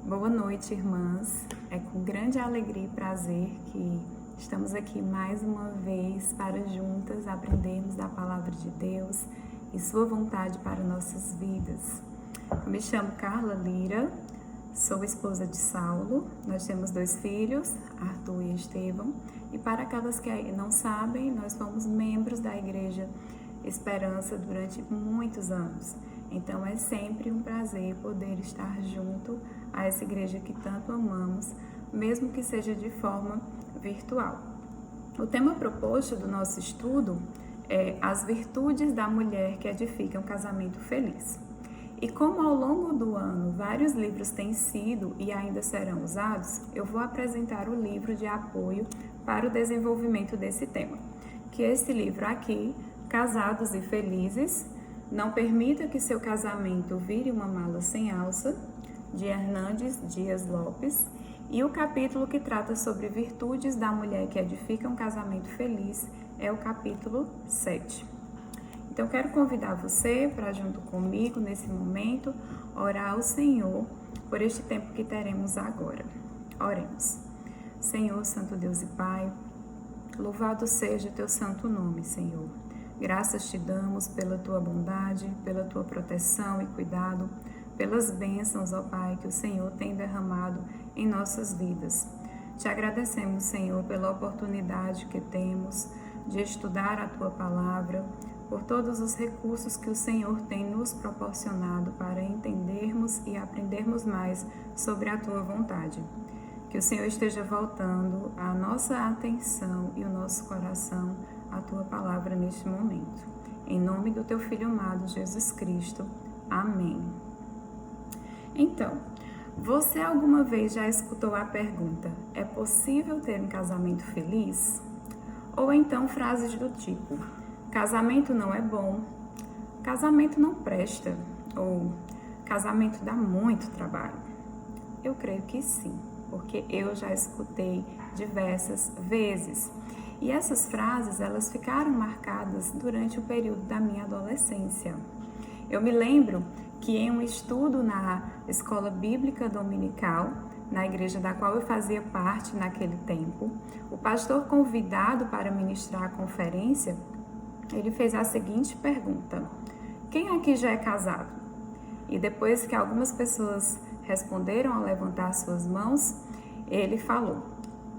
Boa noite, irmãs. É com grande alegria e prazer que estamos aqui mais uma vez para juntas aprendermos da Palavra de Deus e Sua vontade para nossas vidas. Eu me chamo Carla Lira, sou esposa de Saulo, nós temos 2 filhos, Arthur e Estevão, e para aquelas que não sabem, nós fomos membros da Igreja Esperança durante muitos anos. Então é sempre um prazer poder estar junto a essa igreja que tanto amamos, mesmo que seja de forma virtual. O tema proposto do nosso estudo é as virtudes da mulher que edifica um casamento feliz. E como ao longo do ano vários livros têm sido e ainda serão usados, eu vou apresentar o livro de apoio para o desenvolvimento desse tema, que é esse livro aqui, Casados e Felizes, Não Permita que Seu Casamento Vire uma Mala Sem Alça, de Hernandes Dias Lopes, e o capítulo que trata sobre virtudes da mulher que edifica um casamento feliz é o capítulo 7. Então, quero convidar você para, junto comigo, nesse momento, orar ao Senhor por este tempo que teremos agora. Oremos. Senhor, Santo Deus e Pai, louvado seja Teu santo nome, Senhor. Graças te damos pela Tua bondade, pela Tua proteção e cuidado, pelas bênçãos, ó Pai, que o Senhor tem derramado em nossas vidas. Te agradecemos, Senhor, pela oportunidade que temos de estudar a Tua palavra, por todos os recursos que o Senhor tem nos proporcionado para entendermos e aprendermos mais sobre a Tua vontade. Que o Senhor esteja voltando a nossa atenção e o nosso coração à Tua palavra neste momento. Em nome do Teu Filho amado, Jesus Cristo. Amém. Então, você alguma vez já escutou a pergunta: é possível ter um casamento feliz? Ou então frases do tipo: casamento não é bom, casamento não presta, ou casamento dá muito trabalho. Eu creio que sim, porque eu já escutei diversas vezes. E essas frases, elas ficaram marcadas durante o período da minha adolescência. Eu me lembro que em um estudo na escola bíblica dominical, na igreja da qual eu fazia parte naquele tempo, o pastor convidado para ministrar a conferência, ele fez a seguinte pergunta: quem aqui já é casado? E depois que algumas pessoas responderam a levantar suas mãos, ele falou: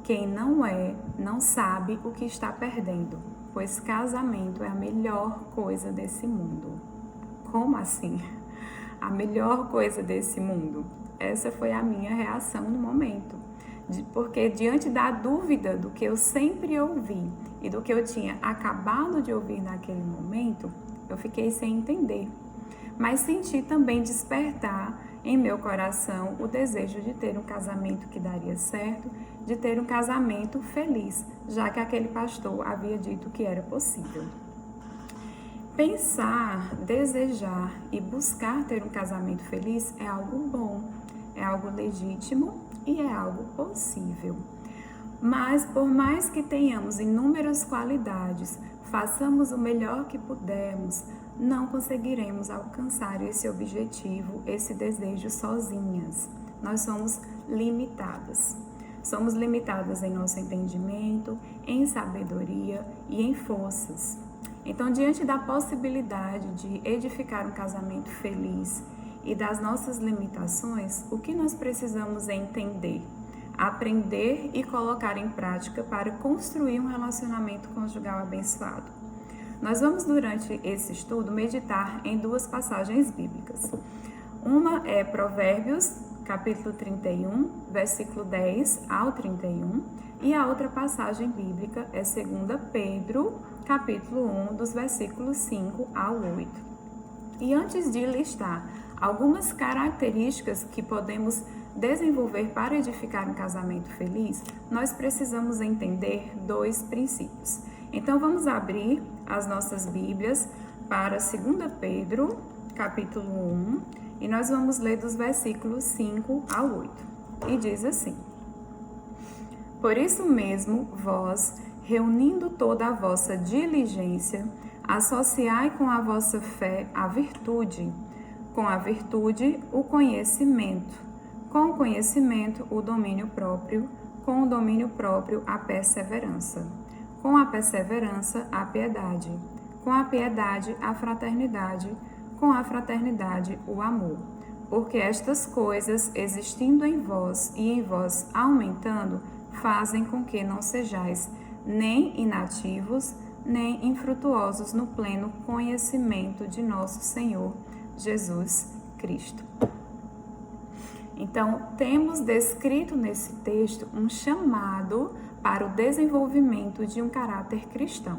quem não é, não sabe o que está perdendo, pois casamento é a melhor coisa desse mundo. Como assim? A melhor coisa desse mundo? Essa foi a minha reação no momento, porque diante da dúvida do que eu sempre ouvi e do que eu tinha acabado de ouvir naquele momento, eu fiquei sem entender. Mas senti também despertar em meu coração o desejo de ter um casamento que daria certo, de ter um casamento feliz, já que aquele pastor havia dito que era possível. Pensar, desejar e buscar ter um casamento feliz é algo bom, é algo legítimo e é algo possível. Mas por mais que tenhamos inúmeras qualidades, façamos o melhor que pudermos, não conseguiremos alcançar esse objetivo, esse desejo sozinhas. Nós somos limitadas. Somos limitadas em nosso entendimento, em sabedoria e em forças. Então, diante da possibilidade de edificar um casamento feliz e das nossas limitações, o que nós precisamos é entender, aprender e colocar em prática para construir um relacionamento conjugal abençoado. Nós vamos, durante esse estudo, meditar em 2 passagens bíblicas. Uma é Provérbios, capítulo 31, versículo 10 ao 31, e a outra passagem bíblica é 2 Pedro, capítulo 1, dos versículos 5 ao 8. E antes de listar algumas características que podemos desenvolver para edificar um casamento feliz, nós precisamos entender 2 princípios. Então, vamos abrir as nossas Bíblias para 2 Pedro, capítulo 1, e nós vamos ler dos versículos 5 ao 8. E diz assim: por isso mesmo, vós, reunindo toda a vossa diligência, associai com a vossa fé a virtude, com a virtude o conhecimento, com o conhecimento, o domínio próprio, com o domínio próprio, a perseverança, com a perseverança, a piedade, com a piedade, a fraternidade, com a fraternidade, o amor. Porque estas coisas, existindo em vós e em vós aumentando, fazem com que não sejais nem inativos, nem infrutuosos no pleno conhecimento de nosso Senhor Jesus Cristo. Então, temos descrito nesse texto um chamado para o desenvolvimento de um caráter cristão.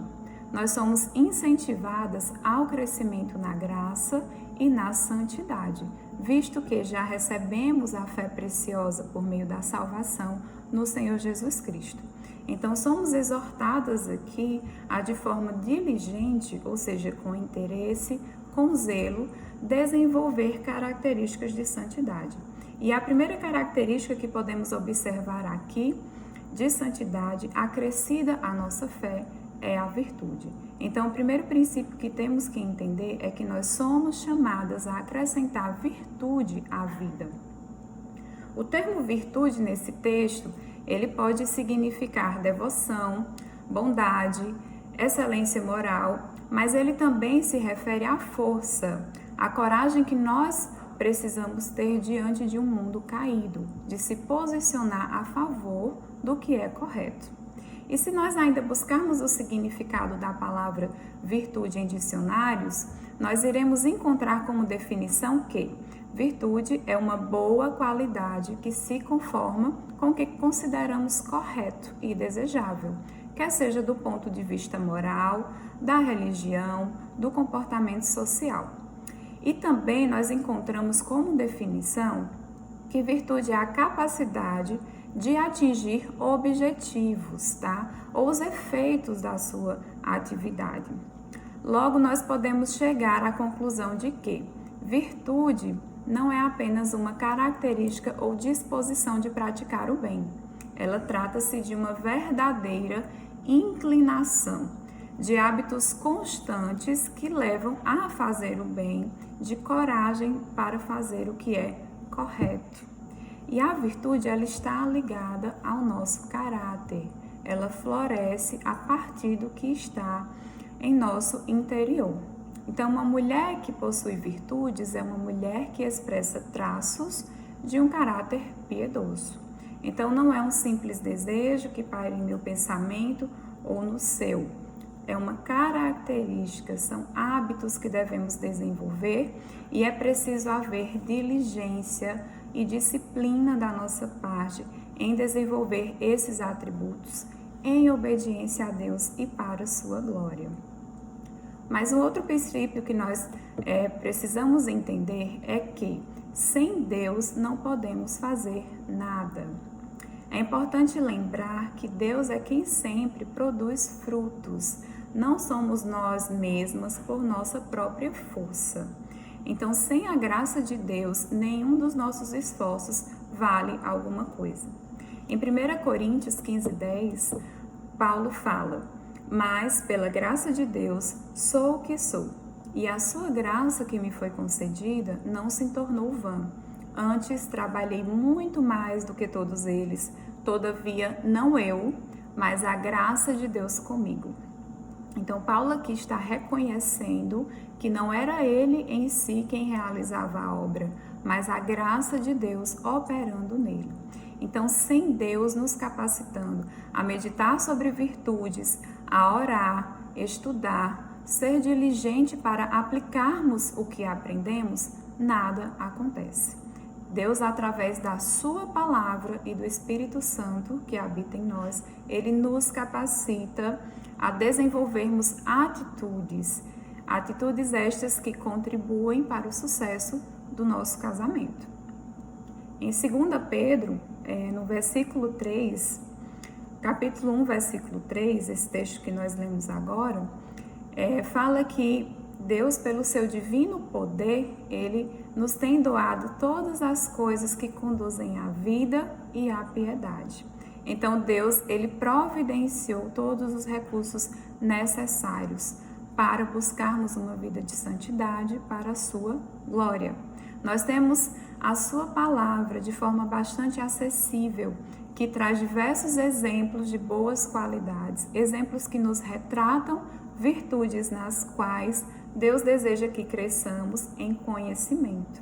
Nós somos incentivadas ao crescimento na graça e na santidade, visto que já recebemos a fé preciosa por meio da salvação no Senhor Jesus Cristo. Então, somos exortadas aqui a, de forma diligente, ou seja, com interesse, com zelo, desenvolver características de santidade. E a primeira característica que podemos observar aqui de santidade, acrescida à nossa fé, é a virtude. Então, o primeiro princípio que temos que entender é que nós somos chamadas a acrescentar virtude à vida. O termo virtude nesse texto, ele pode significar devoção, bondade, excelência moral, mas ele também se refere à força, à coragem que nós precisamos ter diante de um mundo caído, de se posicionar a favor do que é correto. E se nós ainda buscarmos o significado da palavra virtude em dicionários, nós iremos encontrar como definição que virtude é uma boa qualidade que se conforma com o que consideramos correto e desejável, quer seja do ponto de vista moral, da religião, do comportamento social. E também nós encontramos como definição que virtude é a capacidade de atingir objetivos, tá? Ou os efeitos da sua atividade. Logo, nós podemos chegar à conclusão de que virtude não é apenas uma característica ou disposição de praticar o bem. Ela trata-se de uma verdadeira inclinação, de hábitos constantes que levam a fazer o bem, de coragem para fazer o que é correto. E a virtude, ela está ligada ao nosso caráter. Ela floresce a partir do que está em nosso interior. Então, uma mulher que possui virtudes é uma mulher que expressa traços de um caráter piedoso. Então, não é um simples desejo que paira em meu pensamento ou no seu. É uma característica, são hábitos que devemos desenvolver e é preciso haver diligência e disciplina da nossa parte em desenvolver esses atributos em obediência a Deus e para a sua glória. Mas um outro princípio que nós precisamos entender é que sem Deus não podemos fazer nada. É importante lembrar que Deus é quem sempre produz frutos, não somos nós mesmas por nossa própria força. Então, sem a graça de Deus, nenhum dos nossos esforços vale alguma coisa. Em 1 Coríntios 15:10, Paulo fala: mas pela graça de Deus sou o que sou, e a sua graça que me foi concedida não se tornou vã. Antes trabalhei muito mais do que todos eles, todavia não eu, mas a graça de Deus comigo. Então, Paulo aqui está reconhecendo que não era ele em si quem realizava a obra, mas a graça de Deus operando nele. Então, sem Deus nos capacitando a meditar sobre virtudes, a orar, estudar, ser diligente para aplicarmos o que aprendemos, nada acontece. Deus, através da sua palavra e do Espírito Santo que habita em nós, ele nos capacita a desenvolvermos atitudes estas que contribuem para o sucesso do nosso casamento. Em 2 Pedro, no versículo 3, capítulo 1, versículo 3, esse texto que nós lemos agora, fala que Deus, pelo seu divino poder, ele nos tem doado todas as coisas que conduzem à vida e à piedade. Então, Deus, ele providenciou todos os recursos necessários para buscarmos uma vida de santidade para a sua glória. Nós temos a sua palavra de forma bastante acessível, que traz diversos exemplos de boas qualidades, exemplos que nos retratam virtudes nas quais Deus deseja que cresçamos em conhecimento.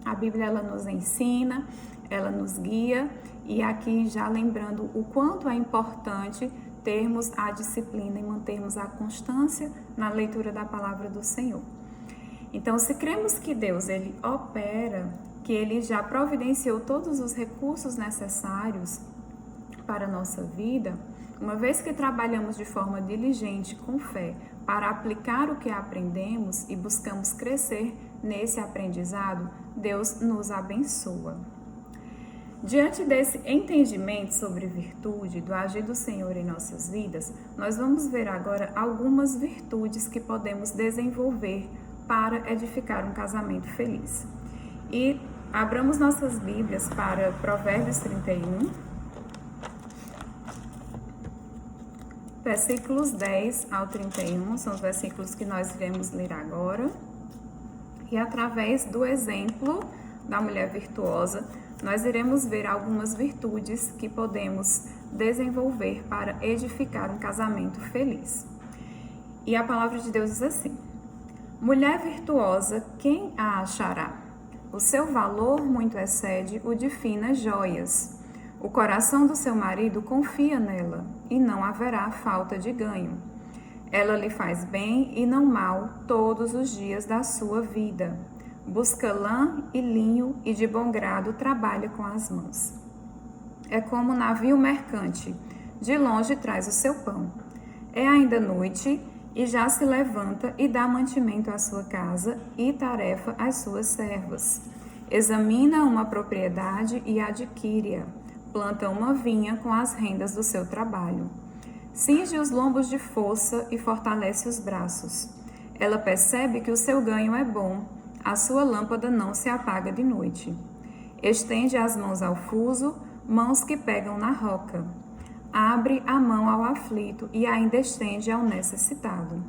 A Bíblia ela nos ensina, ela nos guia, e aqui já lembrando o quanto é importante termos a disciplina e mantermos a constância na leitura da palavra do Senhor. Então, se cremos que Deus ele opera, que Ele já providenciou todos os recursos necessários para a nossa vida, uma vez que trabalhamos de forma diligente, com fé, para aplicar o que aprendemos e buscamos crescer nesse aprendizado, Deus nos abençoa. Diante desse entendimento sobre virtude, do agir do Senhor em nossas vidas, nós vamos ver agora algumas virtudes que podemos desenvolver para edificar um casamento feliz. E abramos nossas Bíblias para Provérbios 31, versículos 10 ao 31, são os versículos que nós iremos ler agora. E através do exemplo da mulher virtuosa, nós iremos ver algumas virtudes que podemos desenvolver para edificar um casamento feliz. E a palavra de Deus diz assim: mulher virtuosa, quem a achará? O seu valor muito excede o de finas joias. O coração do seu marido confia nela, e não haverá falta de ganho. Ela lhe faz bem e não mal todos os dias da sua vida. Busca lã e linho e de bom grado trabalha com as mãos. É como um navio mercante, de longe traz o seu pão. É ainda noite e já se levanta e dá mantimento à sua casa e tarefa às suas servas. Examina uma propriedade e adquire-a. Planta uma vinha com as rendas do seu trabalho. Cinge os lombos de força e fortalece os braços. Ela percebe que o seu ganho é bom. A sua lâmpada não se apaga de noite. Estende as mãos ao fuso, mãos que pegam na roca. Abre a mão ao aflito e ainda estende ao necessitado.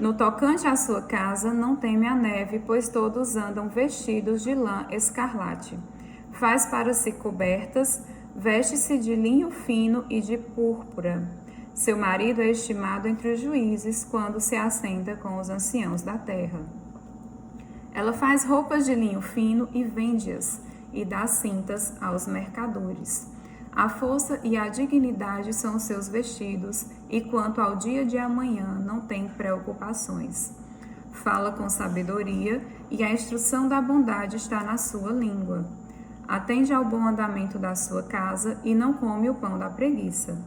No tocante à sua casa, não teme a neve, pois todos andam vestidos de lã escarlate. Faz para si cobertas, veste-se de linho fino e de púrpura. Seu marido é estimado entre os juízes quando se assenta com os anciãos da terra. Ela faz roupas de linho fino e vende-as, e dá cintas aos mercadores. A força e a dignidade são os seus vestidos, e quanto ao dia de amanhã não tem preocupações. Fala com sabedoria, e a instrução da bondade está na sua língua. Atende ao bom andamento da sua casa, e não come o pão da preguiça.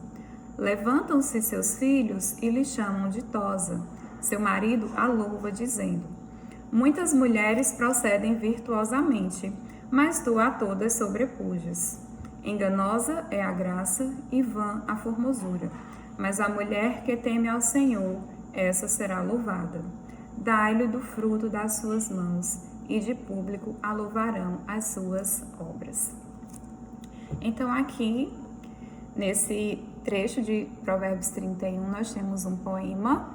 Levantam-se seus filhos e lhe chamam de tosa. Seu marido a louva, dizendo: muitas mulheres procedem virtuosamente, mas tu a todas sobrepujas. Enganosa é a graça e vã a formosura, mas a mulher que teme ao Senhor, essa será louvada. Dai-lhe do fruto das suas mãos, e de público a louvarão as suas obras. Então aqui, nesse trecho de Provérbios 31, nós temos um poema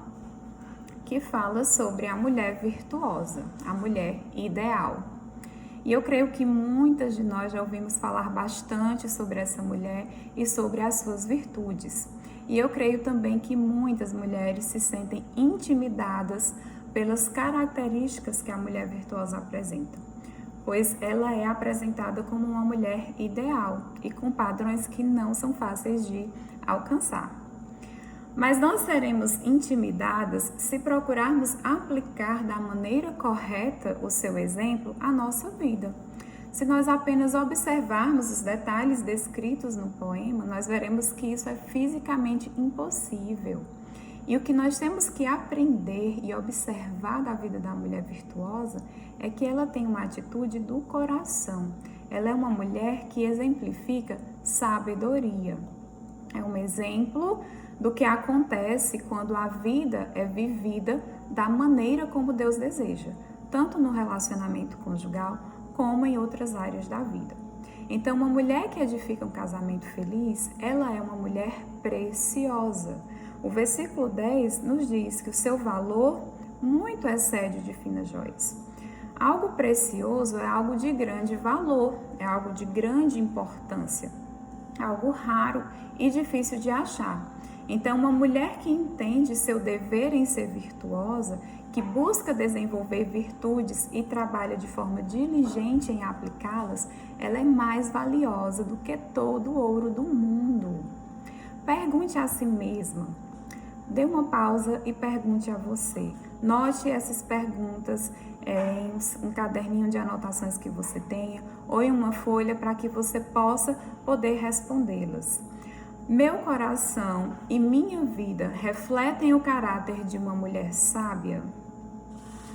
que fala sobre a mulher virtuosa, a mulher ideal. E eu creio que muitas de nós já ouvimos falar bastante sobre essa mulher e sobre as suas virtudes. E eu creio também que muitas mulheres se sentem intimidadas pelas características que a mulher virtuosa apresenta, pois ela é apresentada como uma mulher ideal e com padrões que não são fáceis de alcançar. Mas nós seremos intimidadas se procurarmos aplicar da maneira correta o seu exemplo à nossa vida. Se nós apenas observarmos os detalhes descritos no poema, nós veremos que isso é fisicamente impossível. E o que nós temos que aprender e observar da vida da mulher virtuosa é que ela tem uma atitude do coração. Ela é uma mulher que exemplifica sabedoria. É um exemplo do que acontece quando a vida é vivida da maneira como Deus deseja, tanto no relacionamento conjugal como em outras áreas da vida. Então, uma mulher que edifica um casamento feliz, ela é uma mulher preciosa. O versículo 10 nos diz que o seu valor muito excede de finas joias. Algo precioso é algo de grande valor, é algo de grande importância, algo raro e difícil de achar. Então, uma mulher que entende seu dever em ser virtuosa, que busca desenvolver virtudes e trabalha de forma diligente em aplicá-las, ela é mais valiosa do que todo o ouro do mundo. Pergunte a si mesma. Dê uma pausa e pergunte a você. Note essas perguntas em um caderninho de anotações que você tenha ou em uma folha para que você possa poder respondê-las. Meu coração e minha vida refletem o caráter de uma mulher sábia?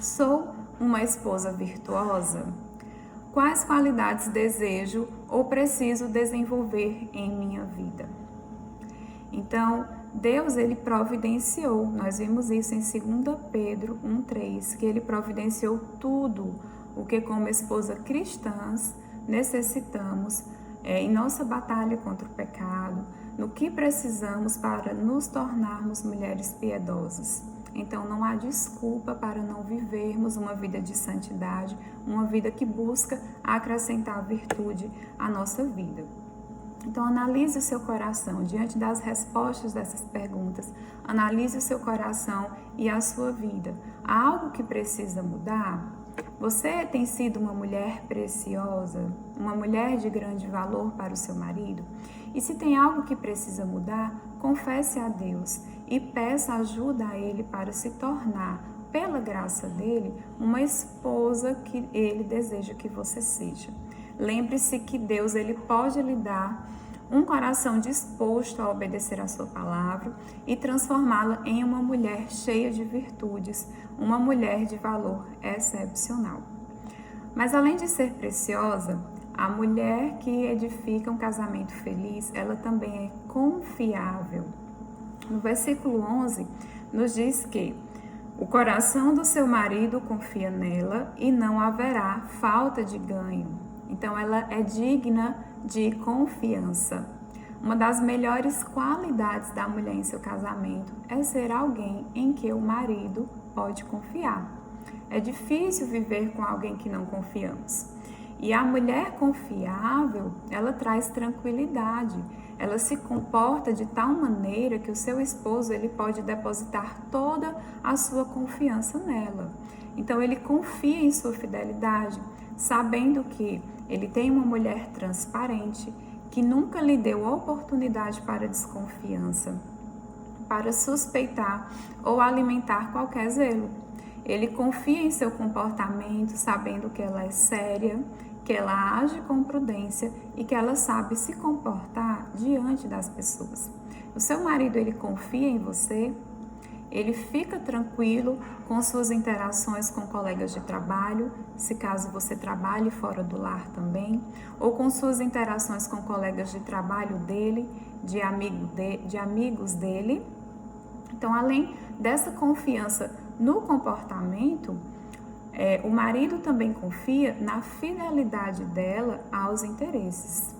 Sou uma esposa virtuosa? Quais qualidades desejo ou preciso desenvolver em minha vida? Então, Deus, ele providenciou, nós vimos isso em 2 Pedro 1,3, que ele providenciou tudo o que como esposa cristãs necessitamos em nossa batalha contra o pecado, no que precisamos para nos tornarmos mulheres piedosas. Então não há desculpa para não vivermos uma vida de santidade, uma vida que busca acrescentar virtude à nossa vida. Então analise o seu coração diante das respostas dessas perguntas, analise o seu coração e a sua vida. Há algo que precisa mudar? Você tem sido uma mulher preciosa, uma mulher de grande valor para o seu marido? E se tem algo que precisa mudar, confesse a Deus e peça ajuda a Ele para se tornar, pela graça dele, uma esposa que Ele deseja que você seja. Lembre-se que Deus, ele pode lhe dar um coração disposto a obedecer a sua palavra e transformá-la em uma mulher cheia de virtudes, uma mulher de valor excepcional. Mas além de ser preciosa, a mulher que edifica um casamento feliz, ela também é confiável. No versículo 11, nos diz que o coração do seu marido confia nela e não haverá falta de ganho. Então, ela é digna de confiança. Uma das melhores qualidades da mulher em seu casamento é ser alguém em que o marido pode confiar. É difícil viver com alguém que não confiamos. E a mulher confiável, ela traz tranquilidade. Ela se comporta de tal maneira que o seu esposo ele pode depositar toda a sua confiança nela. Então, ele confia em sua fidelidade, sabendo que ele tem uma mulher transparente, que nunca lhe deu oportunidade para desconfiança, para suspeitar ou alimentar qualquer zelo. Ele confia em seu comportamento, sabendo que ela é séria, que ela age com prudência e que ela sabe se comportar diante das pessoas. O seu marido, ele confia em você? Ele fica tranquilo com suas interações com colegas de trabalho, se caso você trabalhe fora do lar também, ou com suas interações com colegas de trabalho dele, de amigos dele. Então, além dessa confiança no comportamento, o marido também confia na fidelidade dela aos interesses.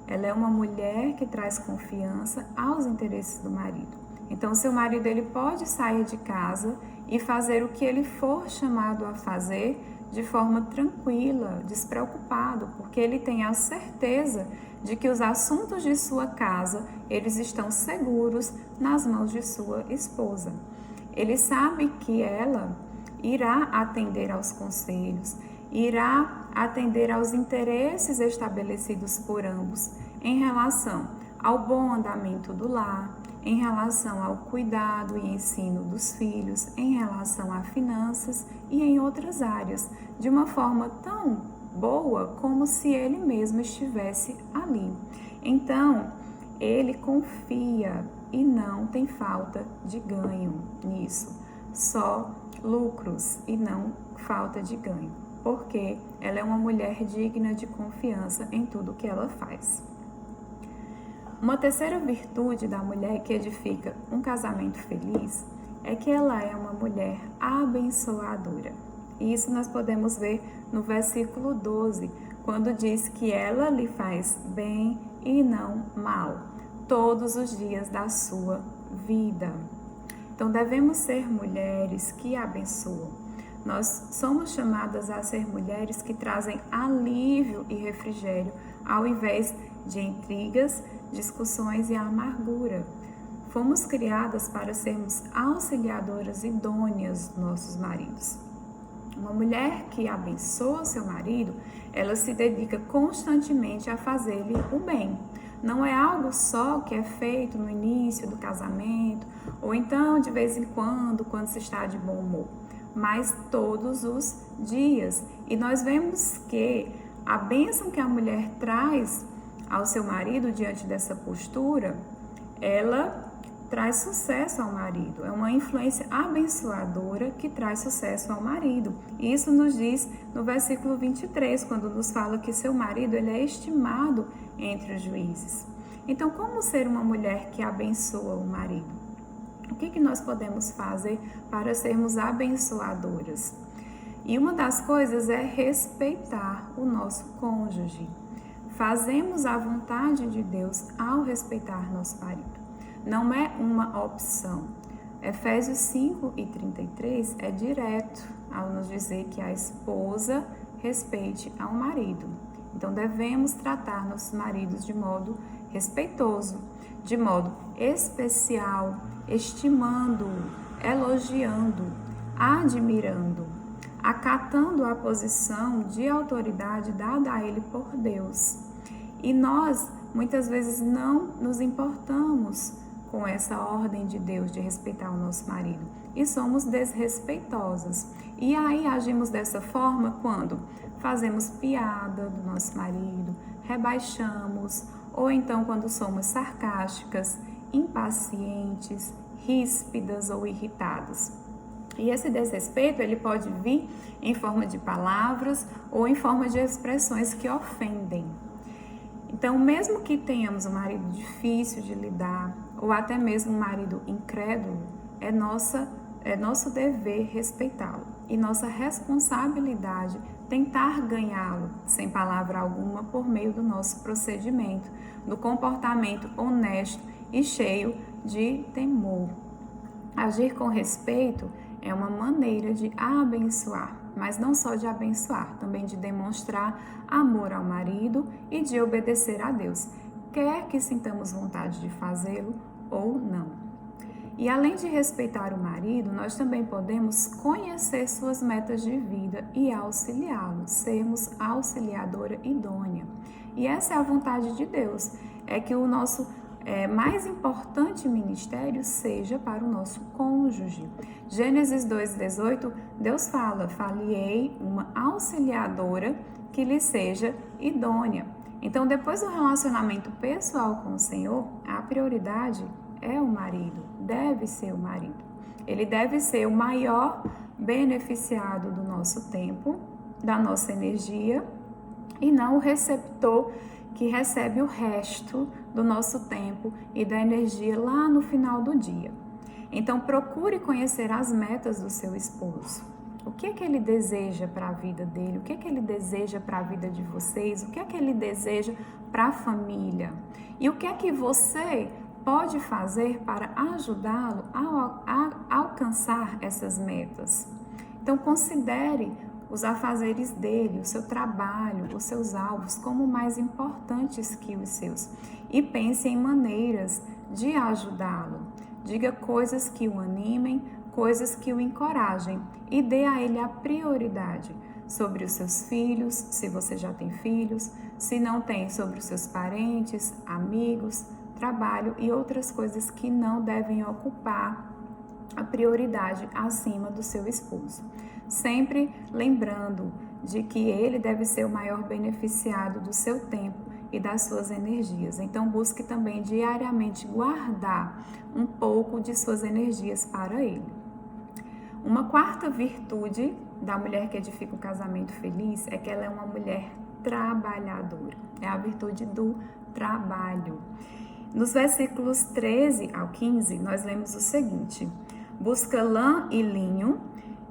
Ela é uma mulher que traz confiança aos interesses do marido. Então, seu marido ele pode sair de casa e fazer o que ele for chamado a fazer de forma tranquila, despreocupado, porque ele tem a certeza de que os assuntos de sua casa, eles estão seguros nas mãos de sua esposa. Ele sabe que ela irá atender aos conselhos, irá atender aos interesses estabelecidos por ambos em relação ao bom andamento do lar, em relação ao cuidado e ensino dos filhos, em relação a finanças e em outras áreas, de uma forma tão boa como se ele mesmo estivesse ali. Então, ele confia e não tem falta de ganho nisso, só lucros e não falta de ganho, porque ela é uma mulher digna de confiança em tudo que ela faz. Uma terceira virtude da mulher que edifica um casamento feliz é que ela é uma mulher abençoadora. E isso nós podemos ver no versículo 12, quando diz que ela lhe faz bem e não mal, todos os dias da sua vida. Então devemos ser mulheres que abençoam. Nós somos chamadas a ser mulheres que trazem alívio e refrigério, ao invés de intrigas, discussões e amargura. Fomos criadas para sermos auxiliadoras idôneas dos nossos maridos. Uma mulher que abençoa seu marido, ela se dedica constantemente a fazer-lhe o bem. Não é algo só que é feito no início do casamento, ou então de vez em quando se está de bom humor, mas todos os dias. E nós vemos que a bênção que a mulher traz ao seu marido diante dessa postura, ela traz sucesso ao marido. É uma influência abençoadora que traz sucesso ao marido. E isso nos diz no versículo 23, quando nos fala que seu marido ele é estimado entre os juízes. Então, como ser uma mulher que abençoa o marido? O que nós podemos fazer para sermos abençoadoras? E uma das coisas é respeitar o nosso cônjuge. Fazemos a vontade de Deus ao respeitar nosso marido. Não é uma opção. Efésios 5:33 é direto ao nos dizer que a esposa respeite ao marido. Então devemos tratar nossos maridos de modo respeitoso, de modo especial, estimando, elogiando, admirando, acatando a posição de autoridade dada a ele por Deus. E nós, muitas vezes, não nos importamos com essa ordem de Deus de respeitar o nosso marido e somos desrespeitosas. E aí agimos dessa forma quando fazemos piada do nosso marido, rebaixamos, ou então quando somos sarcásticas, impacientes, ríspidas ou irritadas. E esse desrespeito ele pode vir em forma de palavras ou em forma de expressões que ofendem. Então, mesmo que tenhamos um marido difícil de lidar, ou até mesmo um marido incrédulo, é nosso dever respeitá-lo e nossa responsabilidade tentar ganhá-lo sem palavra alguma por meio do nosso procedimento, do comportamento honesto e cheio de temor. Agir com respeito é uma maneira de abençoar, mas não só de abençoar, também de demonstrar amor ao marido e de obedecer a Deus, quer que sintamos vontade de fazê-lo ou não. E além de respeitar o marido, nós também podemos conhecer suas metas de vida e auxiliá-lo, sermos auxiliadora idônea. E essa é a vontade de Deus, é que o nosso mais importante ministério seja para o nosso cônjuge. Gênesis 2:18, Deus fale-ei uma auxiliadora que lhe seja idônea. Então, depois do relacionamento pessoal com o Senhor, a prioridade é o marido, deve ser o marido. Ele deve ser o maior beneficiado do nosso tempo, da nossa energia, e não o receptor que recebe o resto do nosso tempo e da energia lá no final do dia. Então, procure conhecer as metas do seu esposo. O que é que ele deseja para a vida dele? O que é que ele deseja para a vida de vocês? O que é que ele deseja para a família? E o que é que você pode fazer para ajudá-lo a alcançar essas metas? Então, considere os afazeres dele, o seu trabalho, os seus alvos como mais importantes que os seus. E pense em maneiras de ajudá-lo. Diga coisas que o animem, coisas que o encorajem e dê a ele a prioridade sobre os seus filhos, se você já tem filhos, se não tem, sobre os seus parentes, amigos, trabalho e outras coisas que não devem ocupar a prioridade acima do seu esposo. Sempre lembrando de que ele deve ser o maior beneficiado do seu tempo e das suas energias. Então, busque também diariamente guardar um pouco de suas energias para ele. Uma quarta virtude da mulher que edifica um casamento feliz é que ela é uma mulher trabalhadora. É a virtude do trabalho. Nos versículos 13 ao 15, nós lemos o seguinte: busca lã e linho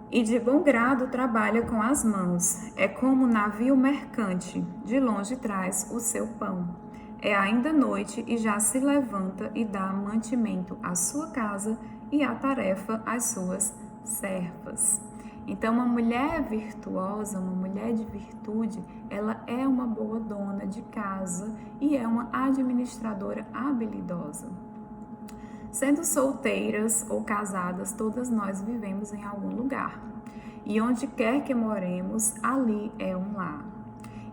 e de bom grado trabalha com as mãos. É como navio mercante, de longe traz o seu pão. É ainda noite e já se levanta e dá mantimento à sua casa e a tarefa às suas servas. Então, uma mulher virtuosa, uma mulher de virtude, ela é uma boa dona de casa e é uma administradora habilidosa. Sendo solteiras ou casadas, todas nós vivemos em algum lugar. E onde quer que moremos, ali é um lar.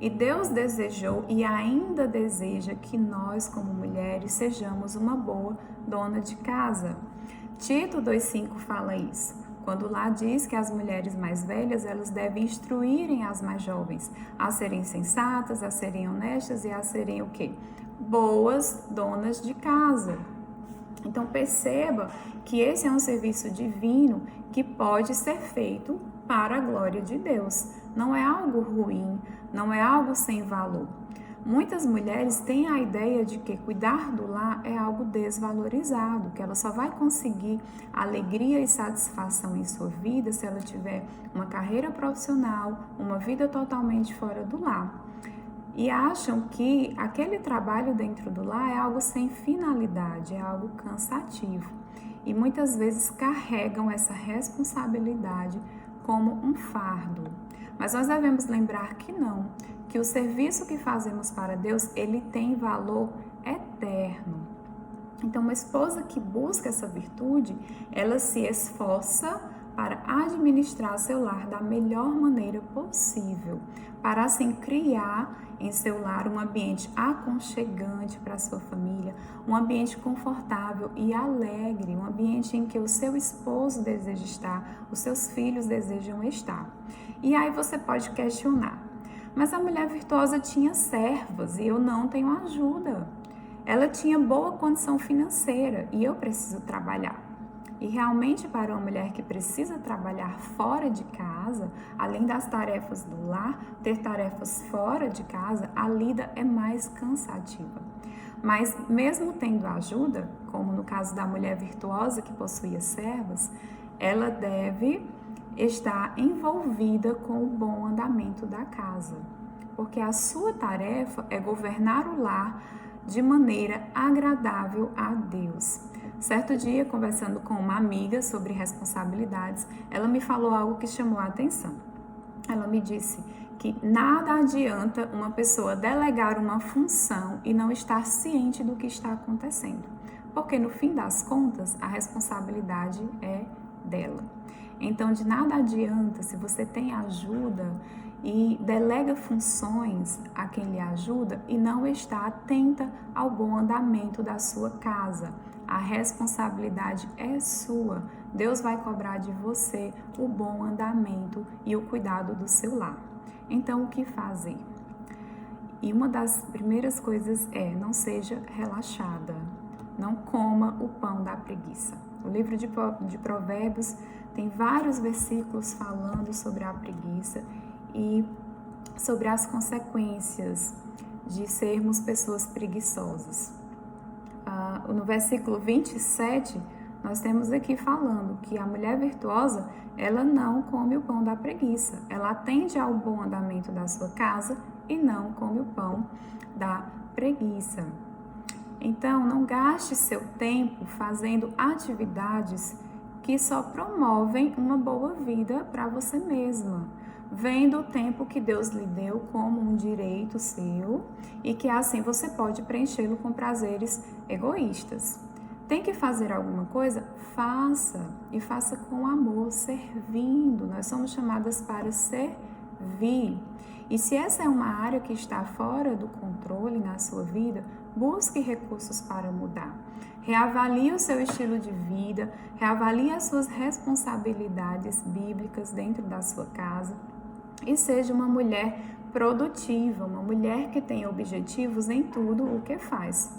E Deus desejou e ainda deseja que nós, como mulheres, sejamos uma boa dona de casa. Tito 2,5 fala isso. Quando lá diz que as mulheres mais velhas, elas devem instruírem as mais jovens a serem sensatas, a serem honestas e a serem o quê? Boas donas de casa. Então perceba que esse é um serviço divino que pode ser feito para a glória de Deus. Não é algo ruim, não é algo sem valor. Muitas mulheres têm a ideia de que cuidar do lar é algo desvalorizado, que ela só vai conseguir alegria e satisfação em sua vida se ela tiver uma carreira profissional, uma vida totalmente fora do lar. E acham que aquele trabalho dentro do lar é algo sem finalidade, é algo cansativo. E muitas vezes carregam essa responsabilidade como um fardo. Mas nós devemos lembrar que não, que o serviço que fazemos para Deus, ele tem valor eterno. Então, uma esposa que busca essa virtude, ela se esforça para administrar seu lar da melhor maneira possível, para assim criar em seu lar um ambiente aconchegante para a sua família, um ambiente confortável e alegre, um ambiente em que o seu esposo deseja estar, os seus filhos desejam estar. E aí você pode questionar, mas a mulher virtuosa tinha servas e eu não tenho ajuda. Ela tinha boa condição financeira e eu preciso trabalhar. E realmente para uma mulher que precisa trabalhar fora de casa, além das tarefas do lar, ter tarefas fora de casa, a lida é mais cansativa. Mas mesmo tendo ajuda, como no caso da mulher virtuosa que possuía servas, ela deve estar envolvida com o bom andamento da casa, porque a sua tarefa é governar o lar de maneira agradável a Deus. Certo dia, conversando com uma amiga sobre responsabilidades, ela me falou algo que chamou a atenção. Ela me disse que nada adianta uma pessoa delegar uma função e não estar ciente do que está acontecendo, porque no fim das contas a responsabilidade é dela. Então, de nada adianta se você tem ajuda e delega funções a quem lhe ajuda e não está atenta ao bom andamento da sua casa. A responsabilidade é sua. Deus vai cobrar de você o bom andamento e o cuidado do seu lar. Então, o que fazer? E uma das primeiras coisas é: não seja relaxada. Não coma o pão da preguiça. O livro de Provérbios tem vários versículos falando sobre a preguiça e sobre as consequências de sermos pessoas preguiçosas. No versículo 27, nós temos aqui falando que a mulher virtuosa, ela não come o pão da preguiça. Ela atende ao bom andamento da sua casa e não come o pão da preguiça. Então, não gaste seu tempo fazendo atividades que só promovem uma boa vida para você mesma, vendo o tempo que Deus lhe deu como um direito seu e que assim você pode preenchê-lo com prazeres egoístas. Tem que fazer alguma coisa? Faça, e faça com amor, servindo. Nós somos chamadas para servir. E se essa é uma área que está fora do controle na sua vida, busque recursos para mudar. Reavalie o seu estilo de vida, reavalie as suas responsabilidades bíblicas dentro da sua casa e seja uma mulher produtiva, uma mulher que tem objetivos em tudo o que faz.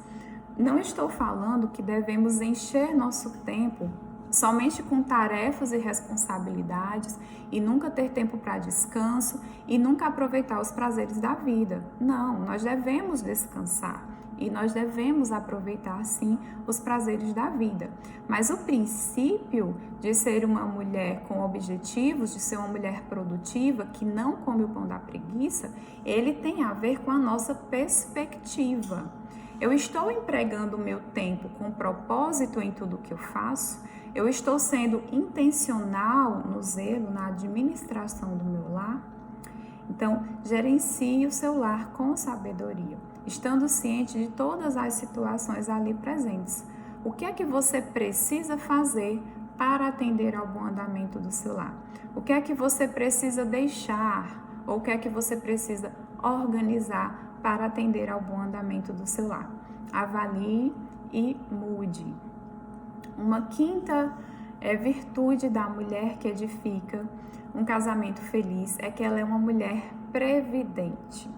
Não estou falando que devemos encher nosso tempo somente com tarefas e responsabilidades e nunca ter tempo para descanso e nunca aproveitar os prazeres da vida. Não, nós devemos descansar e nós devemos aproveitar sim os prazeres da vida. Mas o princípio de ser uma mulher com objetivos, de ser uma mulher produtiva, que não come o pão da preguiça, ele tem a ver com a nossa perspectiva. Eu estou empregando o meu tempo com propósito em tudo que eu faço? Eu estou sendo intencional no zelo, na administração do meu lar? Então, gerencie o seu lar com sabedoria, estando ciente de todas as situações ali presentes. O que é que você precisa fazer para atender ao bom andamento do seu lar? O que é que você precisa deixar ou o que é que você precisa organizar para atender ao bom andamento do seu lar? Avalie e mude. Uma quinta virtude da mulher que edifica um casamento feliz é que ela é uma mulher previdente.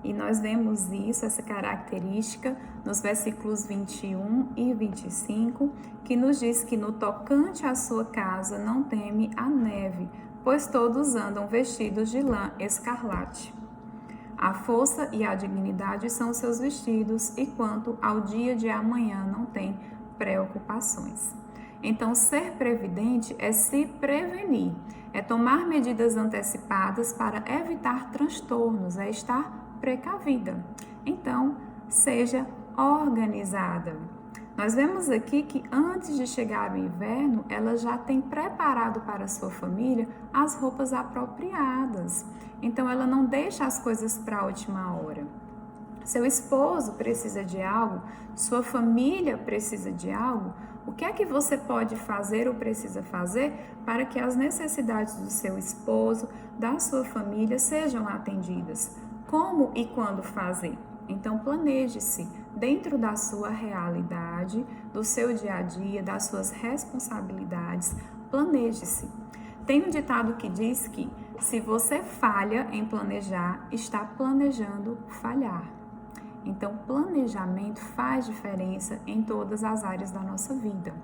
E nós vemos isso, essa característica, nos versículos 21 e 25, que nos diz que no tocante à sua casa não teme a neve, pois todos andam vestidos de lã escarlate. A força e a dignidade são os seus vestidos, e quanto ao dia de amanhã não tem preocupações. Então, ser previdente é se prevenir, é tomar medidas antecipadas para evitar transtornos, é estar precavida. Então, seja organizada. Nós vemos aqui que antes de chegar o inverno, ela já tem preparado para a sua família as roupas apropriadas. Então, ela não deixa as coisas para a última hora. Seu esposo precisa de algo, sua família precisa de algo. O que é que você pode fazer ou precisa fazer para que as necessidades do seu esposo, da sua família sejam atendidas? Como e quando fazer? Então, planeje-se dentro da sua realidade, do seu dia a dia, das suas responsabilidades. Planeje-se. Tem um ditado que diz que se você falha em planejar, está planejando falhar. Então, planejamento faz diferença em todas as áreas da nossa vida.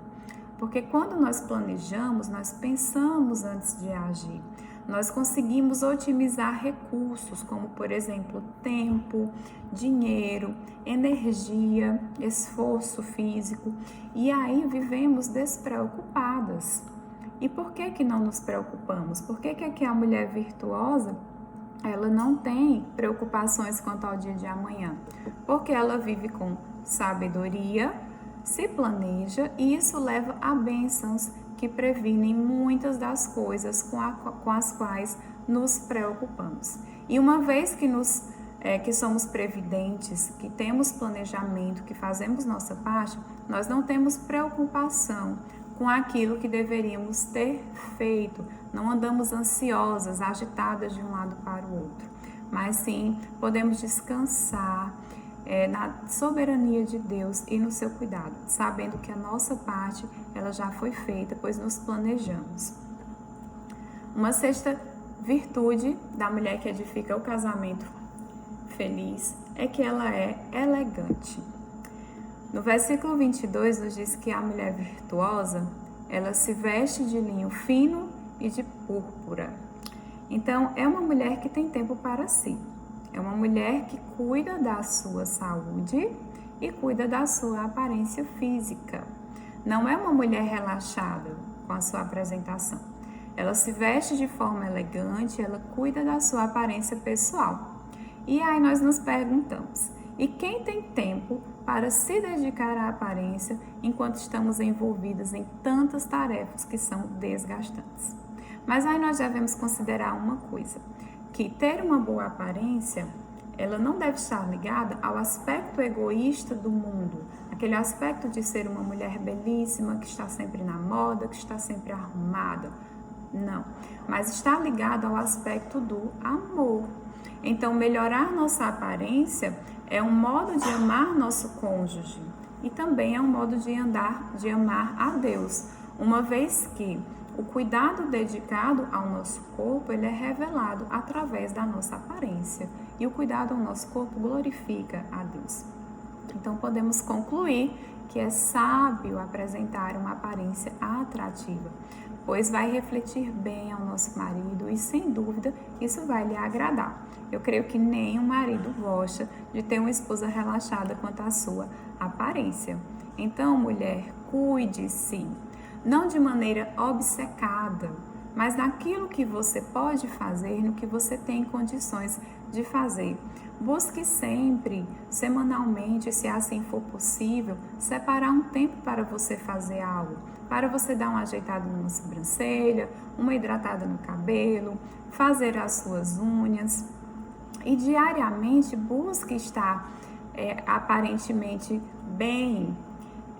Porque quando nós planejamos, nós pensamos antes de agir. Nós conseguimos otimizar recursos, como, por exemplo, tempo, dinheiro, energia, esforço físico, e aí vivemos despreocupadas. E por que não nos preocupamos? Por que a mulher virtuosa, ela não tem preocupações quanto ao dia de amanhã? Porque ela vive com sabedoria, se planeja, e isso leva a bênçãos que previnem muitas das coisas com as quais nos preocupamos. E uma vez que somos previdentes, que temos planejamento, que fazemos nossa parte, nós não temos preocupação com aquilo que deveríamos ter feito. Não andamos ansiosas, agitadas de um lado para o outro, mas sim podemos descansar na soberania de Deus e no seu cuidado, sabendo que a nossa parte ela já foi feita, pois nos planejamos. Uma sexta virtude da mulher que edifica o casamento feliz é que ela é elegante. No versículo 22 nos diz que a mulher virtuosa, ela se veste de linho fino e de púrpura. Então, é uma mulher que tem tempo para si. É uma mulher que cuida da sua saúde e cuida da sua aparência física. Não é uma mulher relaxada com a sua apresentação. Ela se veste de forma elegante, ela cuida da sua aparência pessoal. E aí nós nos perguntamos, e quem tem tempo para se dedicar à aparência enquanto estamos envolvidas em tantas tarefas que são desgastantes? Mas aí nós devemos considerar uma coisa, que ter uma boa aparência, ela não deve estar ligada ao aspecto egoísta do mundo, aquele aspecto de ser uma mulher belíssima, que está sempre na moda, que está sempre arrumada. Não, mas está ligado ao aspecto do amor. Então, melhorar nossa aparência é um modo de amar nosso cônjuge e também é um modo de amar a Deus, uma vez que o cuidado dedicado ao nosso corpo, ele é revelado através da nossa aparência. E o cuidado ao nosso corpo glorifica a Deus. Então, podemos concluir que é sábio apresentar uma aparência atrativa, pois vai refletir bem ao nosso marido e, sem dúvida, isso vai lhe agradar. Eu creio que nenhum marido gosta de ter uma esposa relaxada quanto à sua aparência. Então, mulher, cuide-se. Não de maneira obcecada, mas naquilo que você pode fazer, no que você tem condições de fazer. Busque sempre, semanalmente, se assim for possível, separar um tempo para você fazer algo, para você dar uma ajeitada numa sobrancelha, uma hidratada no cabelo, fazer as suas unhas. E diariamente busque estar aparentemente bem,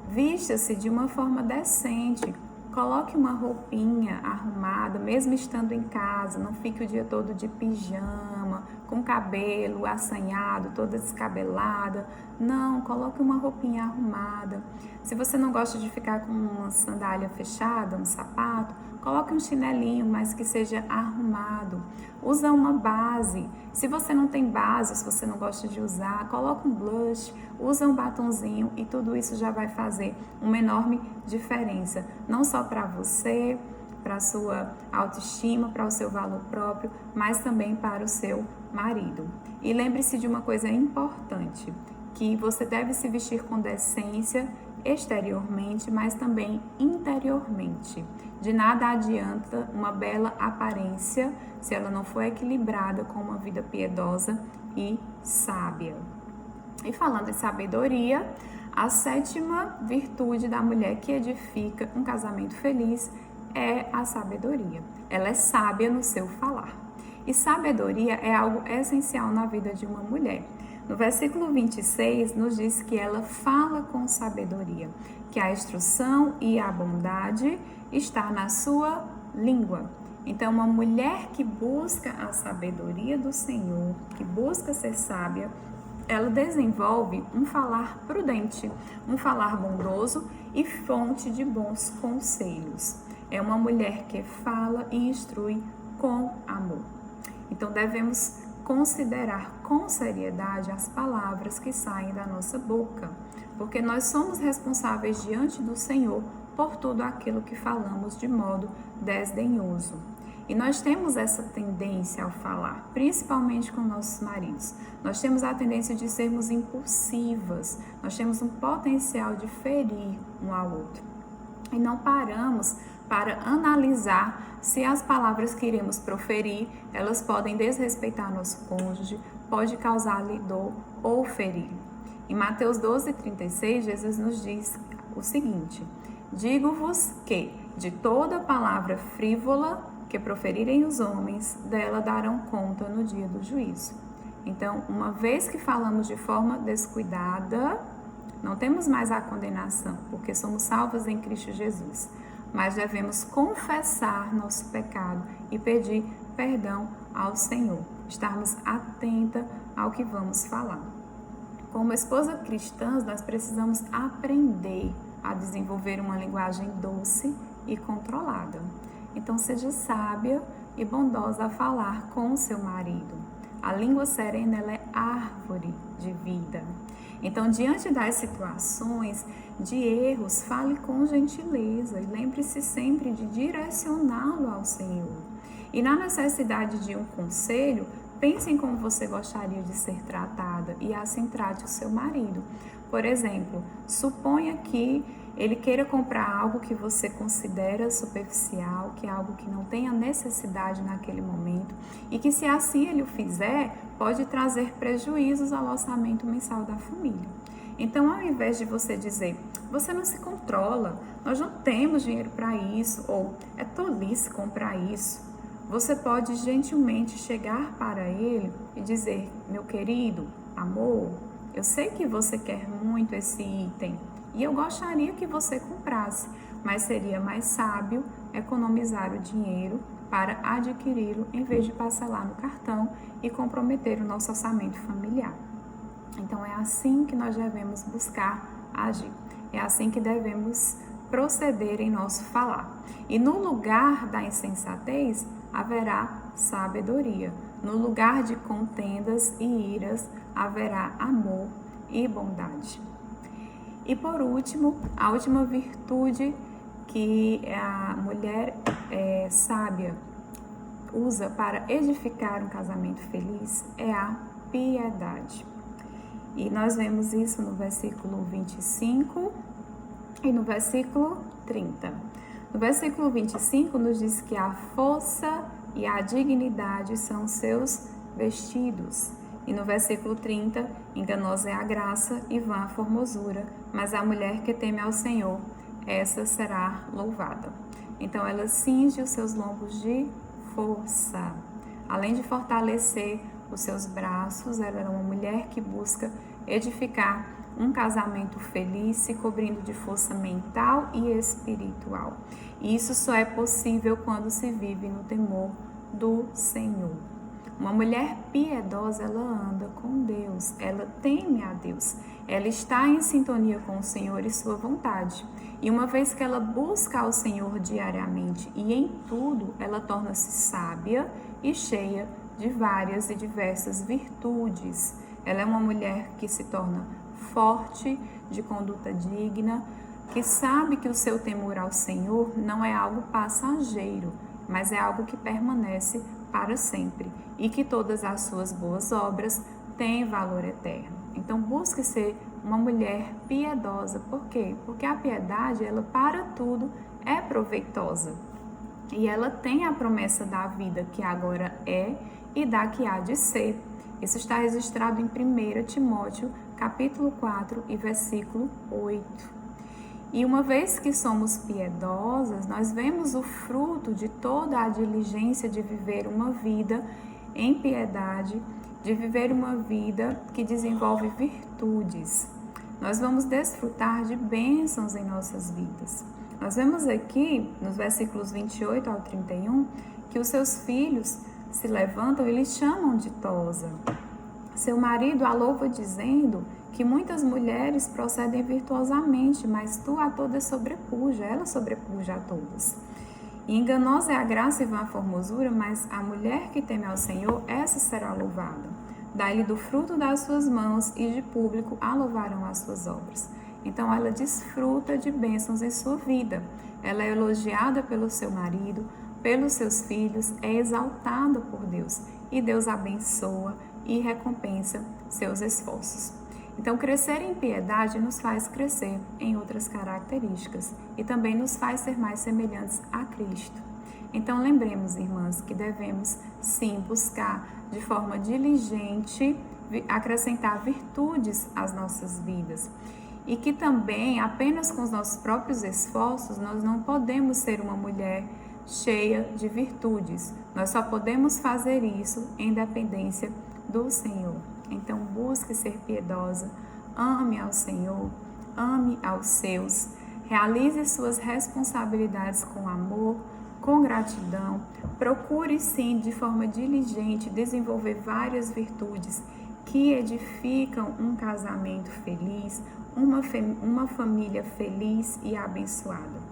vista-se de uma forma decente, coloque uma roupinha arrumada, mesmo estando em casa, não fique o dia todo de pijama, com cabelo assanhado, toda descabelada. Não, coloque uma roupinha arrumada. Se você não gosta de ficar com uma sandália fechada, um sapato, coloque um chinelinho, mas que seja arrumado. Usa uma base. Se você não tem base, se você não gosta de usar, coloca um blush, usa um batonzinho e tudo isso já vai fazer uma enorme diferença. Não só para você, para a sua autoestima, para o seu valor próprio, mas também para o seu marido. E lembre-se de uma coisa importante, que você deve se vestir com decência exteriormente, mas também interiormente. De nada adianta uma bela aparência se ela não for equilibrada com uma vida piedosa e sábia. E falando em sabedoria, a 7ª virtude da mulher que edifica um casamento feliz é a sabedoria. Ela é sábia no seu falar. E sabedoria é algo essencial na vida de uma mulher. No versículo 26 nos diz que ela fala com sabedoria, que a instrução e a bondade está na sua língua. Então, uma mulher que busca a sabedoria do Senhor, que busca ser sábia, ela desenvolve um falar prudente, um falar bondoso e fonte de bons conselhos. É uma mulher que fala e instrui com amor. Então, devemos considerar com seriedade as palavras que saem da nossa boca, porque nós somos responsáveis diante do Senhor por tudo aquilo que falamos de modo desdenhoso. E nós temos essa tendência ao falar, principalmente com nossos maridos. Nós temos a tendência de sermos impulsivas, nós temos um potencial de ferir um ao outro. E não paramos para analisar se as palavras que iremos proferir, elas podem desrespeitar nosso cônjuge, pode causar-lhe dor ou ferir. Em Mateus 12:36, Jesus nos diz o seguinte: digo-vos que de toda palavra frívola que proferirem os homens, dela darão conta no dia do juízo. Então, uma vez que falamos de forma descuidada, não temos mais a condenação, porque somos salvos em Cristo Jesus. Mas devemos confessar nosso pecado e pedir perdão ao Senhor. Estarmos atentas ao que vamos falar. Como esposa cristãs, nós precisamos aprender a desenvolver uma linguagem doce e controlada. Então, seja sábia e bondosa a falar com o seu marido. A língua serena, ela é árvore de vida. Então, diante das situações de erros, fale com gentileza e lembre-se sempre de direcioná-lo ao Senhor. E na necessidade de um conselho, pense em como você gostaria de ser tratada e assim trate o seu marido. Por exemplo, suponha que ele queira comprar algo que você considera superficial, que é algo que não tenha necessidade naquele momento e que, se assim ele o fizer, pode trazer prejuízos ao orçamento mensal da família. Então, ao invés de você dizer, você não se controla, nós não temos dinheiro para isso, ou é tolice comprar isso, você pode gentilmente chegar para ele e dizer, meu querido, amor, eu sei que você quer muito esse item, e eu gostaria que você comprasse, mas seria mais sábio economizar o dinheiro para adquiri-lo em vez de parcelar no cartão e comprometer o nosso orçamento familiar. Então é assim que nós devemos buscar agir, é assim que devemos proceder em nosso falar. E no lugar da insensatez haverá sabedoria, no lugar de contendas e iras haverá amor e bondade. E por último, a última virtude que a mulher sábia usa para edificar um casamento feliz é a piedade. E nós vemos isso no versículo 25 e no versículo 30. No versículo 25 nos diz que a força e a dignidade são seus vestidos. E no versículo 30, enganosa é a graça e vã a formosura, mas a mulher que teme ao Senhor, essa será louvada. Então ela cinge os seus lombos de força. Além de fortalecer os seus braços, ela é uma mulher que busca edificar um casamento feliz, se cobrindo de força mental e espiritual. E isso só é possível quando se vive no temor do Senhor. Uma mulher piedosa, ela anda com Deus, ela teme a Deus, ela está em sintonia com o Senhor e sua vontade. E uma vez que ela busca ao Senhor diariamente e em tudo, ela torna-se sábia e cheia de várias e diversas virtudes. Ela é uma mulher que se torna forte, de conduta digna, que sabe que o seu temor ao Senhor não é algo passageiro, mas é algo que permanece para sempre e que todas as suas boas obras têm valor eterno. Então busque ser uma mulher piedosa. Por quê? Porque a piedade, ela para tudo é proveitosa. E ela tem a promessa da vida que agora é e da que há de ser. Isso está registrado em 1 Timóteo, capítulo 4 e versículo 8. E uma vez que somos piedosas, nós vemos o fruto de toda a diligência de viver uma vida em piedade, de viver uma vida que desenvolve virtudes. Nós vamos desfrutar de bênçãos em nossas vidas. Nós vemos aqui, nos versículos 28 ao 31, que os seus filhos se levantam e lhe chamam de tosa. Seu marido a louva dizendo que muitas mulheres procedem virtuosamente, mas tu a todas sobrepuja, ela sobrepuja a todas. E enganosa é a graça e vã a formosura, mas a mulher que teme ao Senhor, essa será louvada. Dá-lhe do fruto das suas mãos e de público a louvarão as suas obras. Então ela desfruta de bênçãos em sua vida. Ela é elogiada pelo seu marido, pelos seus filhos, é exaltada por Deus. E Deus abençoa e recompensa seus esforços. Então, crescer em piedade nos faz crescer em outras características e também nos faz ser mais semelhantes a Cristo. Então, lembremos, irmãs, que devemos sim buscar de forma diligente acrescentar virtudes às nossas vidas e que também, apenas com os nossos próprios esforços, nós não podemos ser uma mulher cheia de virtudes. Nós só podemos fazer isso em dependência do Senhor. Então busque ser piedosa, ame ao Senhor, ame aos seus, realize suas responsabilidades com amor, com gratidão, procure sim de forma diligente desenvolver várias virtudes que edificam um casamento feliz, uma família feliz e abençoada.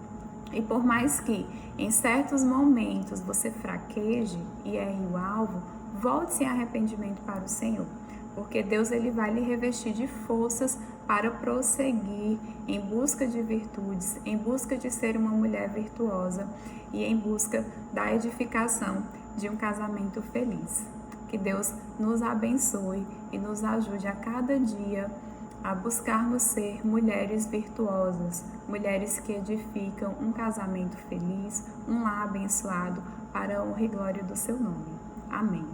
E por mais que em certos momentos você fraqueje e erre o alvo, volte-se em arrependimento para o Senhor, porque Deus ele vai lhe revestir de forças para prosseguir em busca de virtudes, em busca de ser uma mulher virtuosa e em busca da edificação de um casamento feliz. Que Deus nos abençoe e nos ajude a cada dia a buscarmos ser mulheres virtuosas, mulheres que edificam um casamento feliz, um lar abençoado para a honra e glória do seu nome. Amém.